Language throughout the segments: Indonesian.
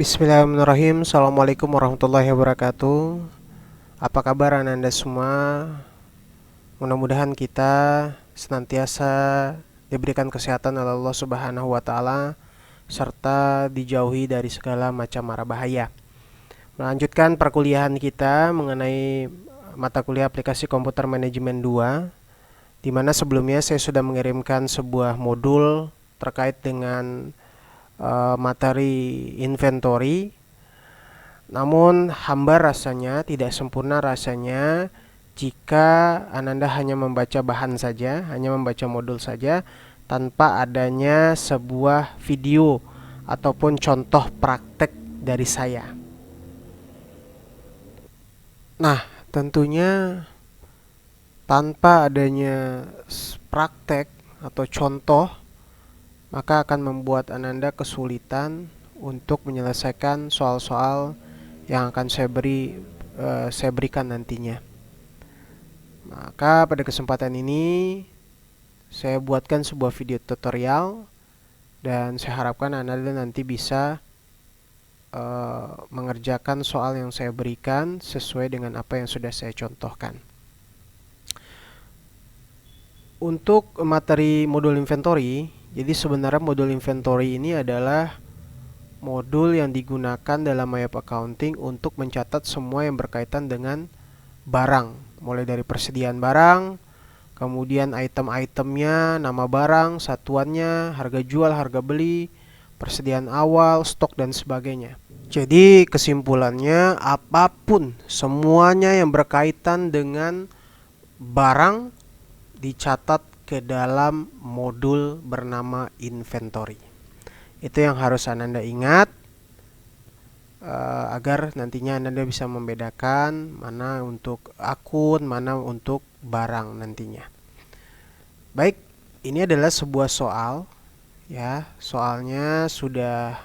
Bismillahirrahmanirrahim. Assalamualaikum warahmatullahi wabarakatuh. Apa kabar Anda semua? Mudah-mudahan kita senantiasa diberikan kesehatan oleh Allah Subhanahu wa taala serta dijauhi dari segala macam mara bahaya. Melanjutkan perkuliahan kita mengenai mata kuliah aplikasi komputer manajemen 2, di mana sebelumnya saya sudah mengirimkan sebuah modul terkait dengan materi inventory. Namun hambar rasanya, tidak sempurna rasanya jika Ananda hanya membaca bahan saja, hanya membaca modul saja tanpa adanya sebuah video ataupun contoh praktek dari saya. Nah, tentunya tanpa adanya praktek atau contoh, maka akan membuat Ananda kesulitan untuk menyelesaikan soal-soal yang akan saya berikan nantinya. Maka pada kesempatan ini saya buatkan sebuah video tutorial dan saya harapkan Anda nanti bisa mengerjakan soal yang saya berikan sesuai dengan apa yang sudah saya contohkan. Untuk materi modul inventory, jadi sebenarnya modul inventory ini adalah modul yang digunakan dalam Map Accounting untuk mencatat semua yang berkaitan dengan barang, mulai dari persediaan barang, kemudian item-itemnya, nama barang, satuannya, harga jual, harga beli, persediaan awal, stok dan sebagainya. Jadi kesimpulannya, apapun semuanya yang berkaitan dengan barang dicatat ke dalam modul bernama inventory. Itu yang harus Anda ingat agar nantinya Anda bisa membedakan mana untuk akun, mana untuk barang nantinya. Baik, ini adalah sebuah soal ya. Soalnya sudah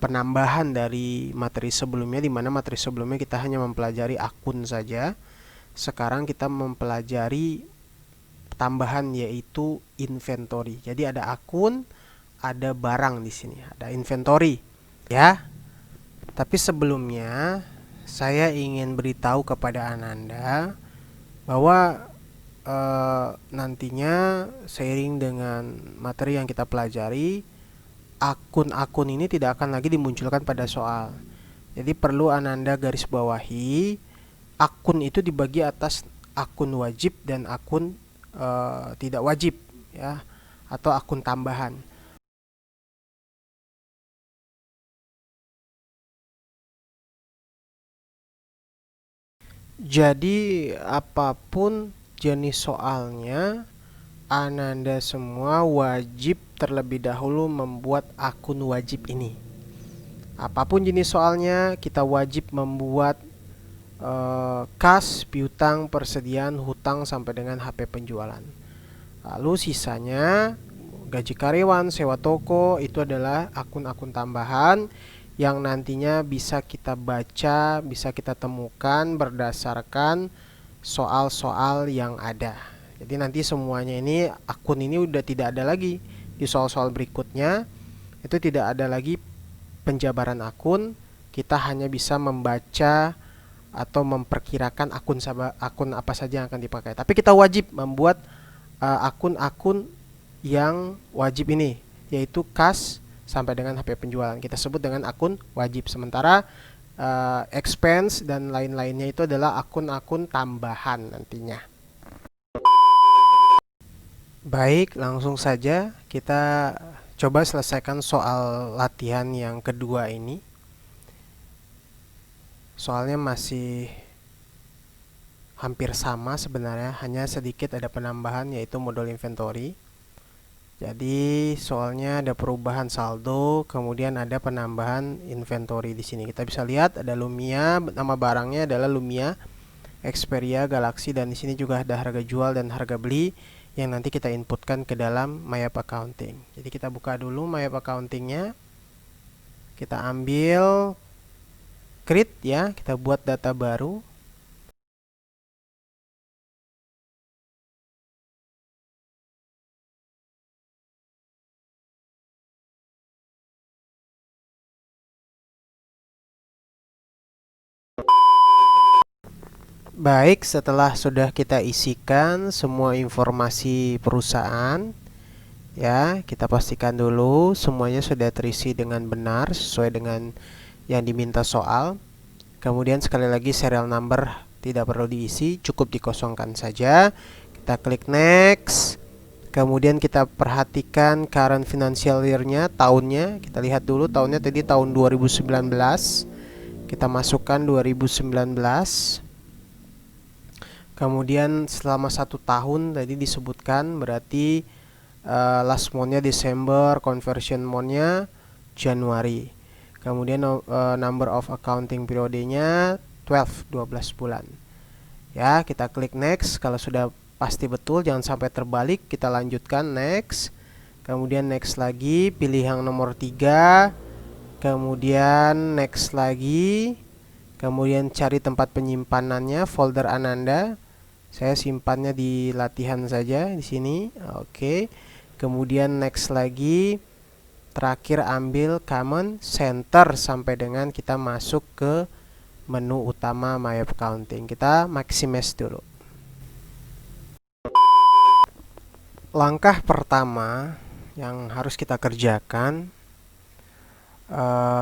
penambahan dari materi sebelumnya, di mana materi sebelumnya kita hanya mempelajari akun saja. Sekarang kita mempelajari tambahan yaitu inventory. Jadi ada akun, ada barang di sini, ada inventory ya. Tapi sebelumnya saya ingin beritahu kepada Ananda bahwa nantinya seiring dengan materi yang kita pelajari, akun-akun ini tidak akan lagi dimunculkan pada soal. Jadi perlu Ananda garis bawahi, akun itu dibagi atas akun wajib dan akun tidak wajib ya, atau akun tambahan. Jadi apapun jenis soalnya, Ananda semua wajib terlebih dahulu membuat akun wajib ini. Apapun jenis soalnya, kita wajib membuat kas, piutang, persediaan, hutang sampai dengan HP penjualan. Lalu sisanya gaji karyawan, sewa toko, itu adalah akun-akun tambahan yang nantinya bisa kita baca, bisa kita temukan berdasarkan soal-soal yang ada. Jadi nanti semuanya ini, akun ini udah tidak ada lagi di soal-soal berikutnya. Itu tidak ada lagi penjabaran akun. Kita hanya bisa membaca atau memperkirakan akun apa saja yang akan dipakai. Tapi kita wajib membuat akun-akun yang wajib ini, yaitu kas sampai dengan HP penjualan. Kita sebut dengan akun wajib. Sementara expense dan lain-lainnya itu adalah akun-akun tambahan nantinya. Baik, langsung saja kita coba selesaikan soal latihan yang kedua ini. Soalnya masih hampir sama sebenarnya, hanya sedikit ada penambahan yaitu modul inventory. Jadi soalnya ada perubahan saldo, kemudian ada penambahan inventory di sini. Kita bisa lihat ada Lumia, nama barangnya adalah Lumia, Xperia, Galaxy, dan di sini juga ada harga jual dan harga beli yang nanti kita inputkan ke dalam Map Accounting. Jadi kita buka dulu Map Accountingnya, kita ambil create ya, kita buat data baru. Baik, setelah sudah kita isikan semua informasi perusahaan, ya, kita pastikan dulu semuanya sudah terisi dengan benar sesuai dengan yang diminta soal. Kemudian sekali lagi serial number tidak perlu diisi, cukup dikosongkan saja. Kita klik next. Kemudian kita perhatikan current financial year-nya, tahunnya. Kita lihat dulu tahunnya tadi tahun 2019. Kita masukkan 2019. Kemudian selama 1 tahun tadi disebutkan, berarti last month-nya Desember, conversion month-nya Januari. Kemudian number of accounting periodenya 12 bulan. Ya, kita klik next. Kalau sudah pasti betul, jangan sampai terbalik, kita lanjutkan next. Kemudian next lagi, pilih yang nomor 3. Kemudian next lagi. Kemudian cari tempat penyimpanannya, folder Ananda. Saya simpannya di latihan saja di sini. Oke. Kemudian next lagi. Terakhir ambil common center sampai dengan kita masuk ke menu utama My Accounting. Kita maximize dulu. Langkah pertama yang harus kita kerjakan,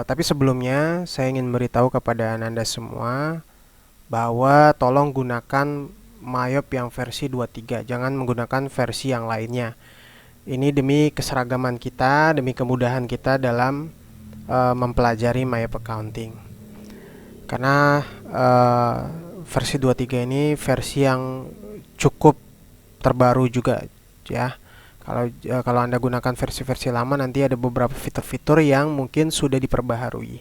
tapi sebelumnya saya ingin beritahu kepada Ananda semua bahwa tolong gunakan Mayop yang versi 23, jangan menggunakan versi yang lainnya. Ini demi keseragaman kita, demi kemudahan kita dalam mempelajari Mayop Accounting. Karena versi 23 ini versi yang cukup terbaru juga, ya. Kalau Anda gunakan versi-versi lama, nanti ada beberapa fitur-fitur yang mungkin sudah diperbaharui.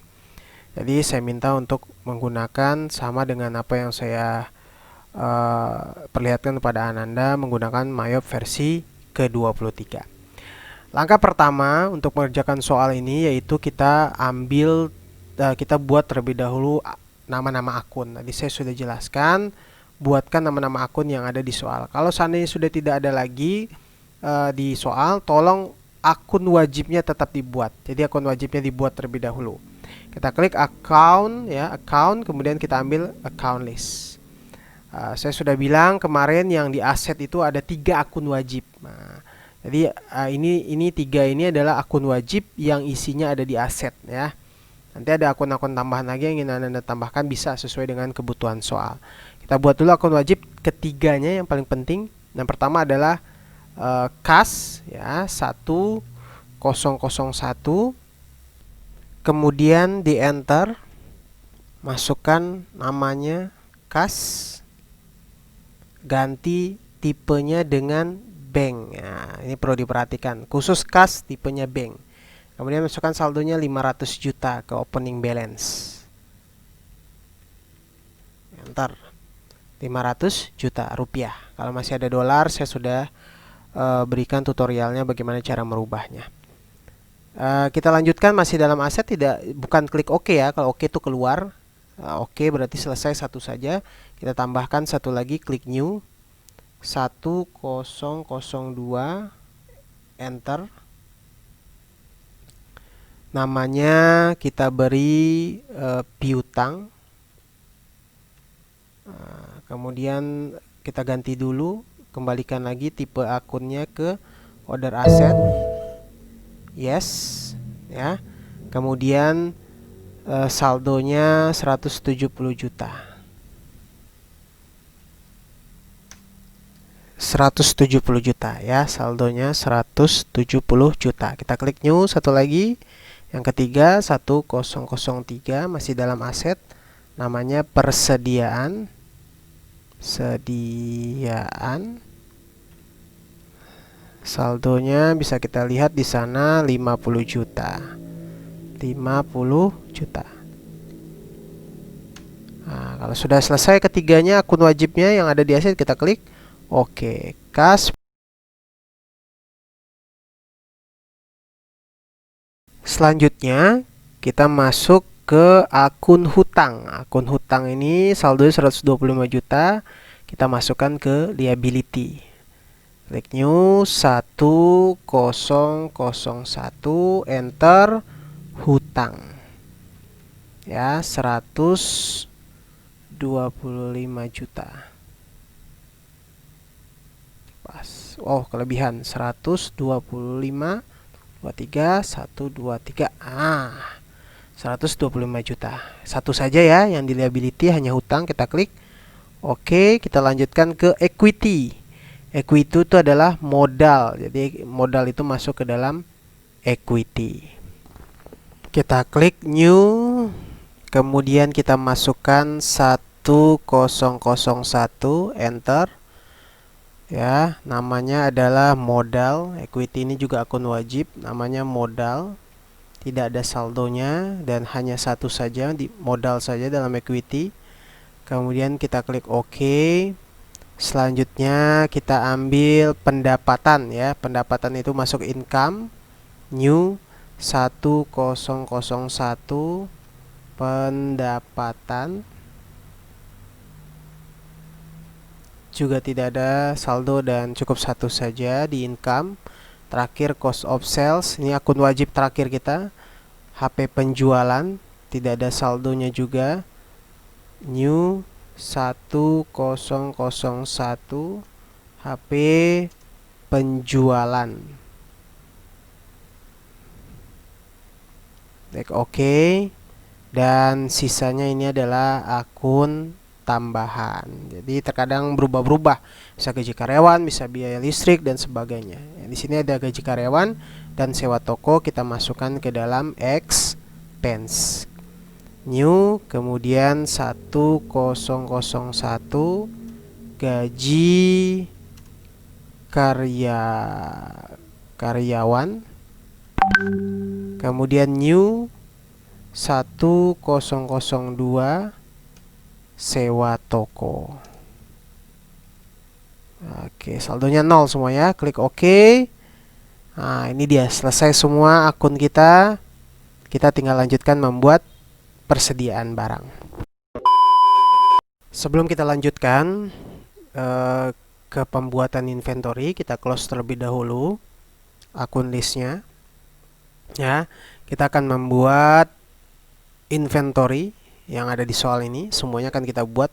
Jadi saya minta untuk menggunakan sama dengan apa yang saya perlihatkan kepada Ananda, menggunakan Mayop versi ke-23. Langkah pertama untuk mengerjakan soal ini yaitu kita buat terlebih dahulu nama-nama akun. Tadi saya sudah jelaskan, buatkan nama-nama akun yang ada di soal. Kalau seandainya sudah tidak ada lagi di soal, tolong akun wajibnya tetap dibuat. Jadi akun wajibnya dibuat terlebih dahulu. Kita klik account, ya, account, kemudian kita ambil account list. Saya sudah bilang kemarin yang di aset itu ada 3 akun wajib. Nah, jadi ini 3 ini adalah akun wajib yang isinya ada di aset, ya. Nanti ada akun-akun tambahan lagi yang ingin Anda tambahkan, bisa sesuai dengan kebutuhan soal. Kita buat dulu akun wajib ketiganya yang paling penting. Yang pertama adalah kas, ya, 1001. Kemudian di enter, masukkan namanya kas, ganti tipenya dengan bank. Nah, ini perlu diperhatikan, khusus kas tipenya bank. Kemudian masukkan saldonya 500 juta ke opening balance. Enter. 500 juta rupiah. Kalau masih ada dolar, saya sudah berikan tutorialnya bagaimana cara merubahnya. Kita lanjutkan, masih dalam aset, bukan klik OK ya. Kalau OK itu keluar. OK berarti selesai satu saja. Kita tambahkan satu lagi, klik new. 1002, enter. Namanya kita beri piutang. Kemudian kita ganti dulu, kembalikan lagi tipe akunnya ke order asset. Yes, ya. Kemudian saldonya 170 juta. 170 juta, ya, saldonya 170 juta. Kita klik new satu lagi. Yang ketiga 1003, masih dalam aset. Namanya persediaan. Saldonya bisa kita lihat di sana 50 juta. 50 juta. Nah, kalau sudah selesai ketiganya akun wajibnya yang ada di aset, kita klik OK. Kas. Selanjutnya kita masuk ke akun hutang. Akun hutang ini saldonya 125 juta. Kita masukkan ke liability. Klik new 1001, enter hutang. Ya, 125 juta. Pas. Oh, kelebihan 125 23 123. 125 juta. Satu saja ya yang di liability, hanya hutang. Kita klik. Oke, kita lanjutkan ke equity. Equity itu adalah modal. Jadi modal itu masuk ke dalam equity. Kita klik new. Kemudian kita masukkan 1001, enter. Ya, namanya adalah modal. Equity ini juga akun wajib, namanya modal. Tidak ada saldonya dan hanya satu saja, di modal saja dalam equity. Kemudian kita klik OK. Selanjutnya kita ambil pendapatan ya. Pendapatan itu masuk income, new 1001 pendapatan. Juga tidak ada saldo dan cukup satu saja di income. Terakhir cost of sales, ini akun wajib terakhir kita. HP penjualan, tidak ada saldonya juga. New 1001 HP penjualan. Klik OK. Dan sisanya ini adalah akun tambahan. Jadi terkadang berubah-berubah. Bisa gaji karyawan, bisa biaya listrik dan sebagainya. Di sini ada gaji karyawan dan sewa toko, kita masukkan ke dalam expense. New, kemudian 1001 gaji karyawan. Kemudian new 1002 sewa toko. Oke, saldonya 0 semua ya. Klik OK. Nah, ini dia, selesai semua akun kita. Kita tinggal lanjutkan membuat persediaan barang. Sebelum kita lanjutkan ke pembuatan inventory, kita close terlebih dahulu akun listnya. Ya, kita akan membuat inventory yang ada di soal ini. Semuanya akan kita buat.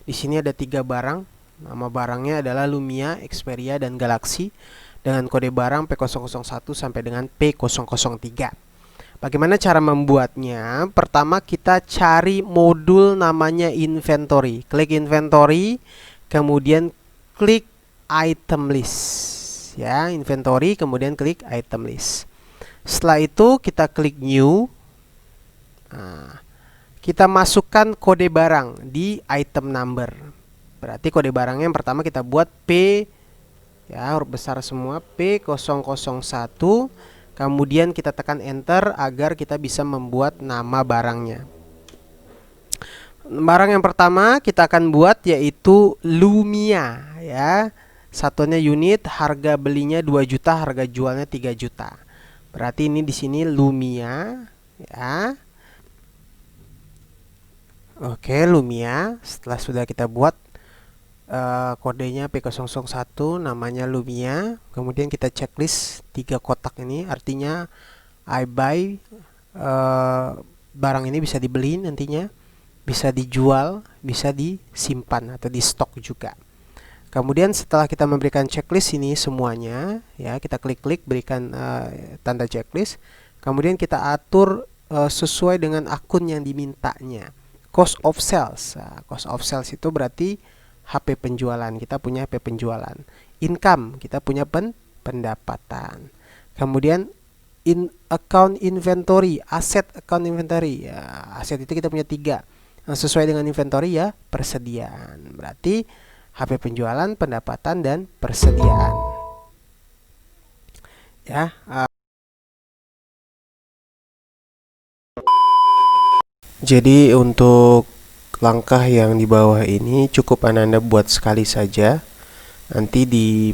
Di sini ada 3 barang. Nama barangnya adalah Lumia, Xperia, dan Galaxy dengan kode barang P001 sampai dengan P003. Bagaimana cara membuatnya? Pertama kita cari modul namanya inventory. Klik inventory, kemudian klik item list. Ya, inventory, kemudian klik item list. Setelah itu kita klik new. Nah, kita masukkan kode barang di item number. Berarti kode barangnya yang pertama kita buat P, ya huruf besar semua, P001. Kemudian kita tekan enter agar kita bisa membuat nama barangnya. Barang yang pertama kita akan buat yaitu Lumia ya. Satuannya unit, harga belinya 2 juta, harga jualnya 3 juta. Berarti ini di sini Lumia ya. Oke, Lumia. Setelah sudah kita buat kodenya P001, namanya Lumia. Kemudian kita checklist 3 kotak ini, artinya I buy, barang ini bisa dibeli nantinya, bisa dijual, bisa disimpan atau di stok juga. Kemudian setelah kita memberikan checklist ini semuanya, ya kita klik-klik berikan tanda checklist. Kemudian kita atur sesuai dengan akun yang dimintanya. Cost of sales. Nah, cost of sales itu berarti HP penjualan, kita punya HP penjualan. Income, kita punya pendapatan. Kemudian account inventory, aset account inventory. Ya, aset itu kita punya 3. Yang sesuai dengan inventory ya persediaan. Berarti HP penjualan, pendapatan, dan persediaan. Ya. Jadi untuk langkah yang di bawah ini cukup Ananda buat sekali saja. Nanti di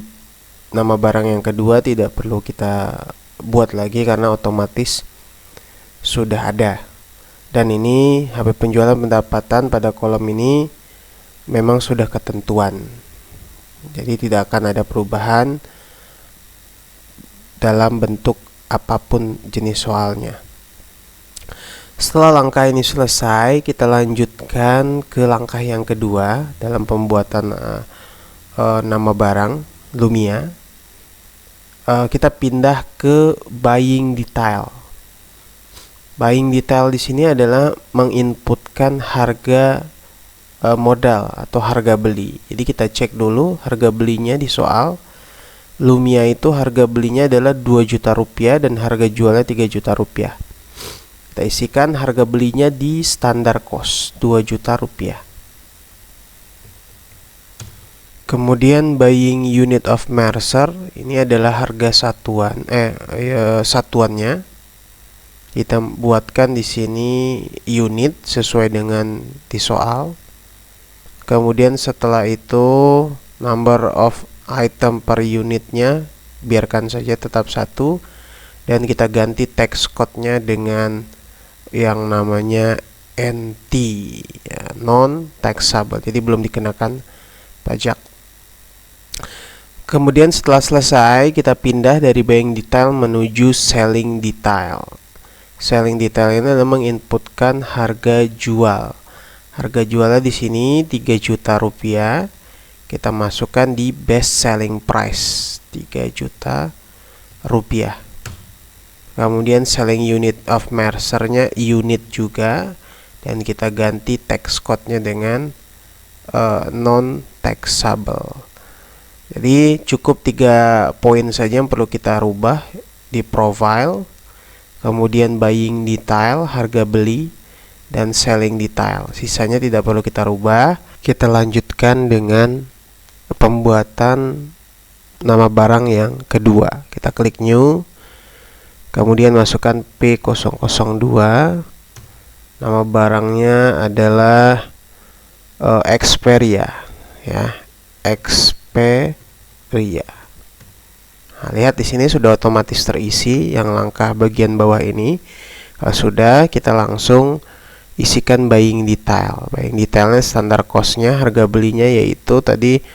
nama barang yang kedua tidak perlu kita buat lagi karena otomatis sudah ada. Dan ini HP penjualan pendapatan pada kolom ini memang sudah ketentuan. Jadi tidak akan ada perubahan dalam bentuk apapun jenis soalnya. Setelah langkah ini selesai, kita lanjutkan ke langkah yang kedua dalam pembuatan nama barang Lumia. Kita pindah ke buying detail. Buying detail di sini adalah menginputkan harga modal atau harga beli. Jadi kita cek dulu harga belinya di soal. Lumia itu harga belinya adalah 2 juta rupiah dan harga jualnya 3 juta rupiah. Kita isikan harga belinya di standar cost 2 juta rupiah. Kemudian buying unit of Mercer, ini adalah harga satuan satuannya. Kita buatkan di sini unit sesuai dengan di soal. Kemudian setelah itu number of item per unitnya biarkan saja tetap 1, dan kita ganti tax code-nya dengan yang namanya NT, ya, non taxable, jadi belum dikenakan pajak. Kemudian setelah selesai, kita pindah dari buying detail menuju selling detail. Selling detail ini adalah menginputkan harga jual. Harga jualnya di sini 3 juta rupiah. Kita masukkan di best selling price 3 juta rupiah. Kemudian selling unit of Mercer-nya unit juga, dan kita ganti tax code-nya dengan non taxable. Jadi cukup 3 poin saja yang perlu kita rubah di profile. Kemudian buying detail, harga beli, dan selling detail. Sisanya tidak perlu kita rubah. Kita lanjutkan dengan pembuatan nama barang yang kedua. Kita klik new. Kemudian masukkan P002. Nama barangnya adalah Xperia, ya, Xperia. Nah, lihat di sini sudah otomatis terisi yang langkah bagian bawah ini. Kalau sudah, kita langsung isikan buying detail. Buying detailnya standar cost-nya, harga belinya yaitu tadi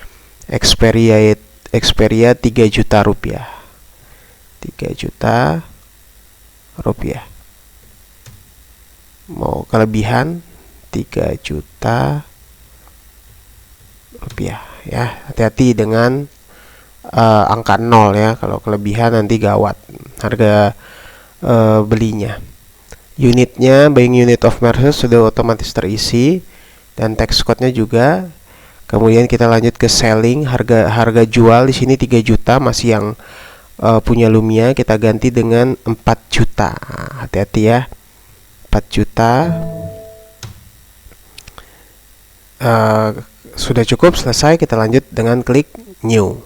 Xperia 3 juta rupiah. 3 juta rupiah. Mau kelebihan 3 juta rupiah, ya. Hati-hati dengan angka 0 ya. Kalau kelebihan nanti gawat harga belinya. Unitnya, buying unit of Mercer sudah otomatis terisi, dan tax code-nya juga. Kemudian kita lanjut ke selling, harga jual di sini 3 juta, masih yang punya Lumia, kita ganti dengan 4 juta. Hati-hati ya, 4 juta. Sudah cukup, selesai. Kita lanjut dengan klik new.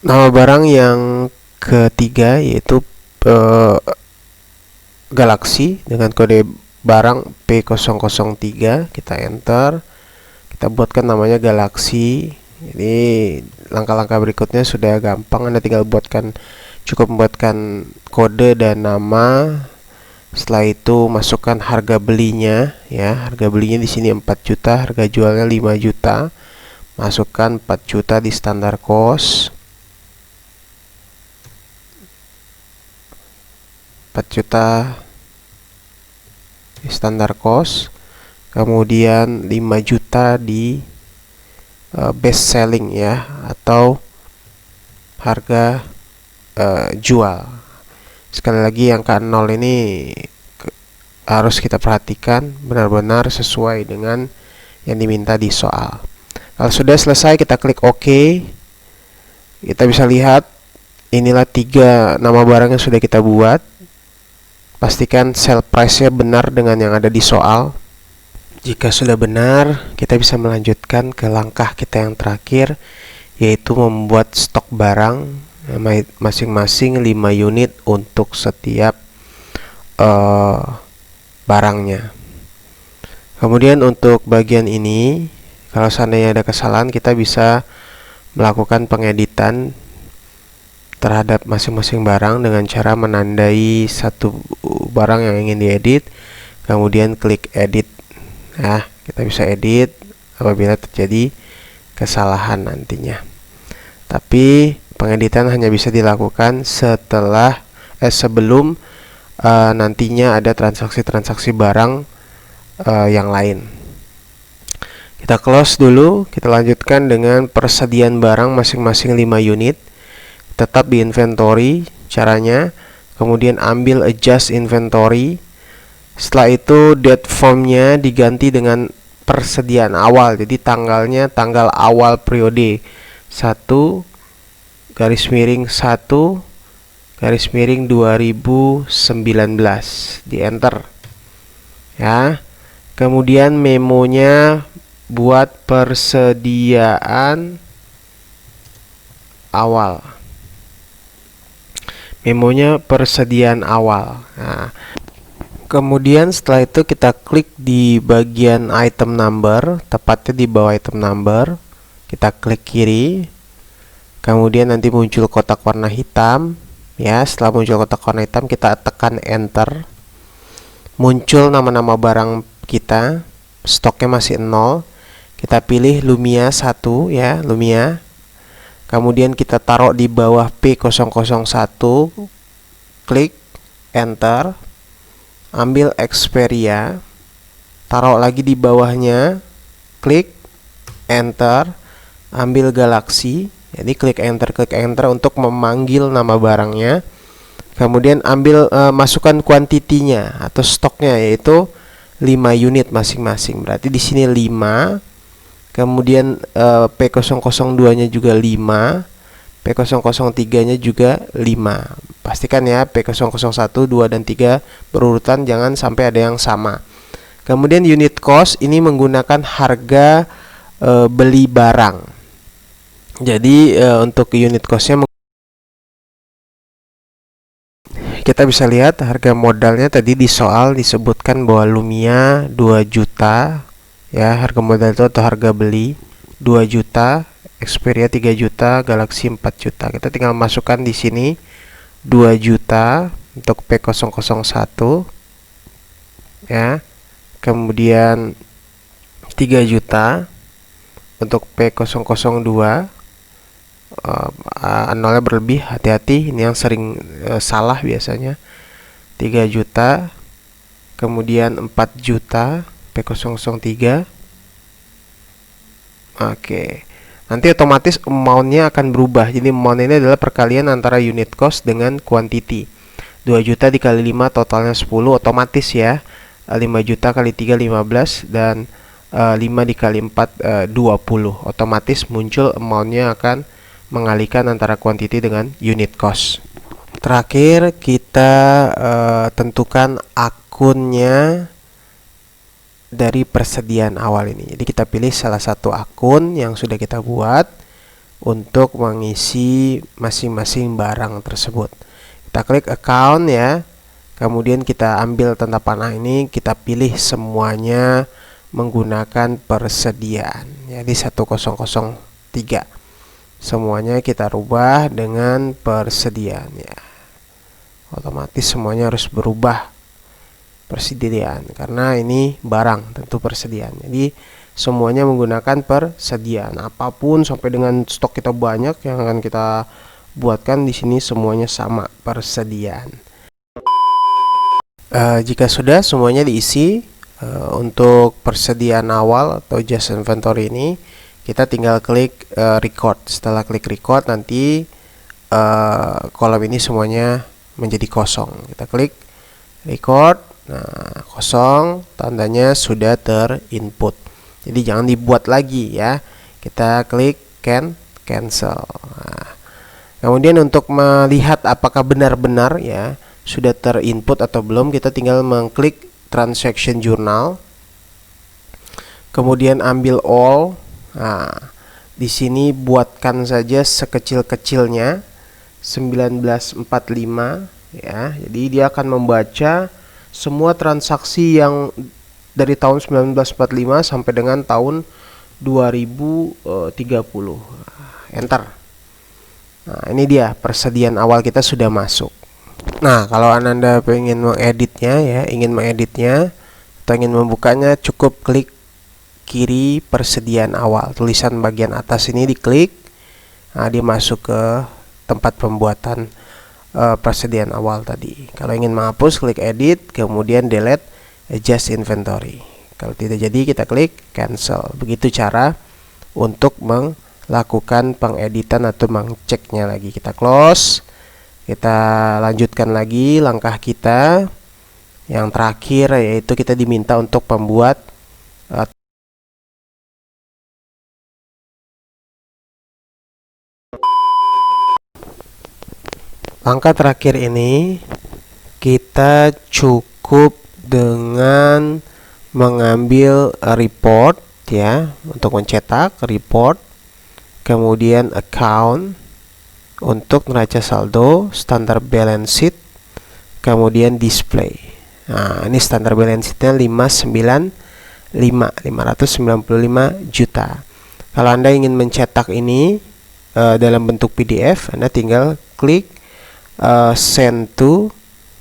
Nama barang yang ketiga yaitu Galaxy dengan kode barang P003. Kita enter, kita buatkan namanya Galaxy. Jadi langkah-langkah berikutnya sudah gampang, Anda tinggal cukup membuatkan kode dan nama. Setelah itu masukkan harga belinya, ya. Harga belinya di sini 4 juta, harga jualnya 5 juta. Masukkan 4 juta di standar cost. 4 juta di standar cost. Kemudian 5 juta di best selling, ya, atau harga jual. Sekali lagi, angka 0 ini harus kita perhatikan benar-benar sesuai dengan yang diminta di soal. Kalau sudah selesai, kita klik OK. Kita bisa lihat inilah 3 nama barang yang sudah kita buat. Pastikan sell price-nya benar dengan yang ada di soal. Jika sudah benar, kita bisa melanjutkan ke langkah kita yang terakhir, yaitu membuat stok barang masing-masing 5 unit untuk setiap barangnya. Kemudian untuk bagian ini, kalau seandainya ada kesalahan, kita bisa melakukan pengeditan terhadap masing-masing barang dengan cara menandai satu barang yang ingin diedit, kemudian klik edit. Nah, kita bisa edit apabila terjadi kesalahan nantinya. Tapi pengeditan hanya bisa dilakukan sebelum nantinya ada transaksi-transaksi barang yang lain. Kita close dulu, kita lanjutkan dengan persediaan barang masing-masing 5 unit. Tetap di inventory caranya, kemudian ambil adjust inventory. Setelah itu date formnya diganti dengan persediaan awal, jadi tanggalnya tanggal awal periode 1 garis miring 1 garis miring 2019, di enter ya. Kemudian memonya buat persediaan awal, memonya persediaan awal. Nah, kemudian setelah itu kita klik di bagian item number, tepatnya di bawah item number, kita klik kiri, kemudian nanti muncul kotak warna hitam ya. Setelah muncul kotak warna hitam, kita tekan enter, muncul nama-nama barang kita, stoknya masih 0. Kita pilih Lumia 1 ya, Lumia. Kemudian kita taruh di bawah P001, klik enter, ambil Xperia, taruh lagi di bawahnya, klik enter, ambil Galaxy. Jadi klik enter untuk memanggil nama barangnya. Kemudian ambil masukkan kuantitinya atau stoknya, yaitu 5 unit masing-masing. Berarti di sini 5. Kemudian P002-nya juga 5, P003-nya juga 5. Pastikan ya P001, 2, dan 3 berurutan, jangan sampai ada yang sama. Kemudian unit cost ini menggunakan harga beli barang. Jadi untuk unit costnya kita bisa lihat harga modalnya tadi di soal disebutkan bahwa Lumia 2 juta ya, harga modal itu atau harga beli 2 juta, Xperia 3 juta, Galaxy 4 juta. Kita tinggal masukkan di sini 2 juta untuk P001 ya. Kemudian 3 juta untuk P002. Nolnya berlebih, hati-hati, ini yang sering salah biasanya. 3 juta, kemudian 4 juta P003. Oke, nanti otomatis amount-nya akan berubah. Jadi amount ini adalah perkalian antara unit cost dengan quantity. 2 juta dikali 5 totalnya 10, otomatis ya. 5 juta kali 3 15, dan 5 dikali 4 20. Otomatis muncul amount-nya akan mengalihkan antara quantity dengan unit cost. Terakhir kita tentukan akunnya dari persediaan awal ini. Jadi kita pilih salah satu akun yang sudah kita buat untuk mengisi masing-masing barang tersebut. Kita klik account ya. Kemudian kita ambil tanda panah ini, kita pilih semuanya menggunakan persediaan. Jadi 1003. Semuanya kita rubah dengan persediaan ya. Otomatis semuanya harus berubah persediaan karena ini barang, tentu persediaan. Jadi semuanya menggunakan persediaan. Apapun sampai dengan stok kita banyak yang akan kita buatkan di sini semuanya sama persediaan. Jika sudah semuanya diisi, untuk persediaan awal atau just inventory ini kita tinggal klik record. Setelah klik record nanti kolom ini semuanya menjadi kosong. Kita klik record. Nah, kosong tandanya sudah terinput. Jadi jangan dibuat lagi ya. Kita klik cancel. Nah, kemudian untuk melihat apakah benar-benar ya sudah terinput atau belum, kita tinggal mengklik transaction journal. Kemudian ambil all. Nah, di sini buatkan saja sekecil-kecilnya 1945 ya. Jadi dia akan membaca semua transaksi yang dari tahun 1945 sampai dengan tahun 2030. Enter. Nah, ini dia persediaan awal kita sudah masuk. Nah, kalau Anda ingin mengeditnya ya, atau ingin membukanya, cukup klik kiri persediaan awal. Tulisan bagian atas ini diklik. Nah, dia masuk ke tempat pembuatan persediaan awal tadi. Kalau ingin menghapus, klik edit, kemudian delete adjust inventory. Kalau tidak jadi, kita klik cancel. Begitu cara untuk melakukan pengeditan atau mengceknya lagi. Kita close, kita lanjutkan lagi langkah kita. Yang terakhir yaitu kita diminta untuk membuat langkah terakhir ini kita cukup dengan mengambil report ya, untuk mencetak report, kemudian account untuk neraca saldo, standar balance sheet, kemudian display. Nah, ini standar balance sheetnya 595 juta. Kalau Anda ingin mencetak ini dalam bentuk PDF, Anda tinggal klik send to,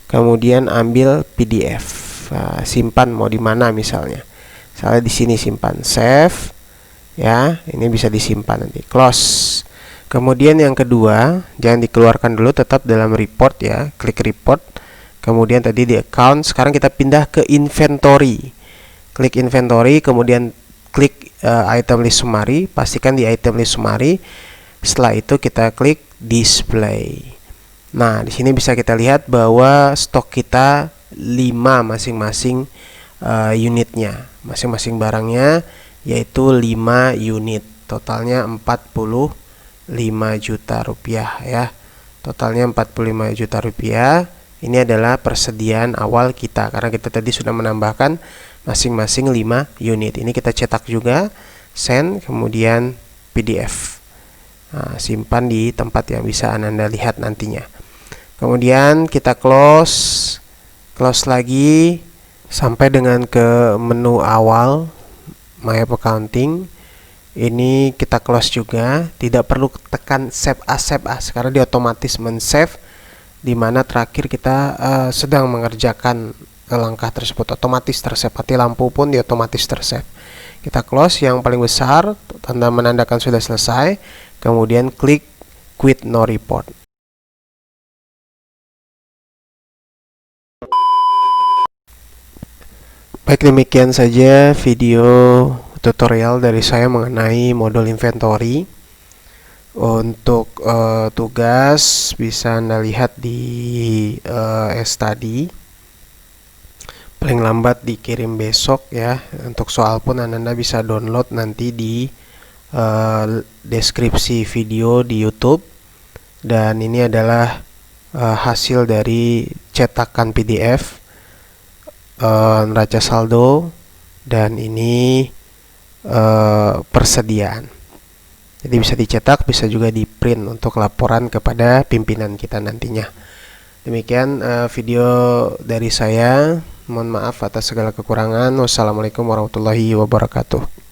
kemudian ambil PDF, simpan mau di mana misalnya. Misalnya di sini simpan, save ya, ini bisa disimpan nanti, close. Kemudian yang kedua, jangan dikeluarkan dulu, tetap dalam report ya, klik report. Kemudian tadi di account, sekarang kita pindah ke inventory. Klik inventory, kemudian klik item list summary, pastikan di item list summary. Setelah itu kita klik display. Nah, di sini bisa kita lihat bahwa stok kita 5 masing-masing unitnya, masing-masing barangnya, yaitu 5 unit. Totalnya 45 juta rupiah ya. Totalnya 45 juta rupiah. Ini adalah persediaan awal kita, karena kita tadi sudah menambahkan masing-masing 5 unit. Ini kita cetak juga, send, kemudian PDF. Nah, simpan di tempat yang bisa Anda lihat nantinya. Kemudian kita close lagi sampai dengan ke menu awal My Accounting. Ini kita close juga, tidak perlu tekan save as karena dia otomatis men-save, di mana terakhir kita sedang mengerjakan langkah tersebut, otomatis tersave. Mati lampu pun dia otomatis tersave. Kita close yang paling besar, tanda menandakan sudah selesai, kemudian klik quit no report. Baik, demikian saja video tutorial dari saya mengenai modul inventory. Untuk tugas bisa Anda lihat di study, paling lambat dikirim besok ya. Untuk soal pun Anda bisa download nanti di deskripsi video di YouTube. Dan ini adalah hasil dari cetakan PDF neraca saldo, dan ini persediaan. Jadi bisa dicetak, bisa juga di print untuk laporan kepada pimpinan kita nantinya. Demikian video dari saya. Mohon maaf atas segala kekurangan. Wassalamualaikum warahmatullahi wabarakatuh.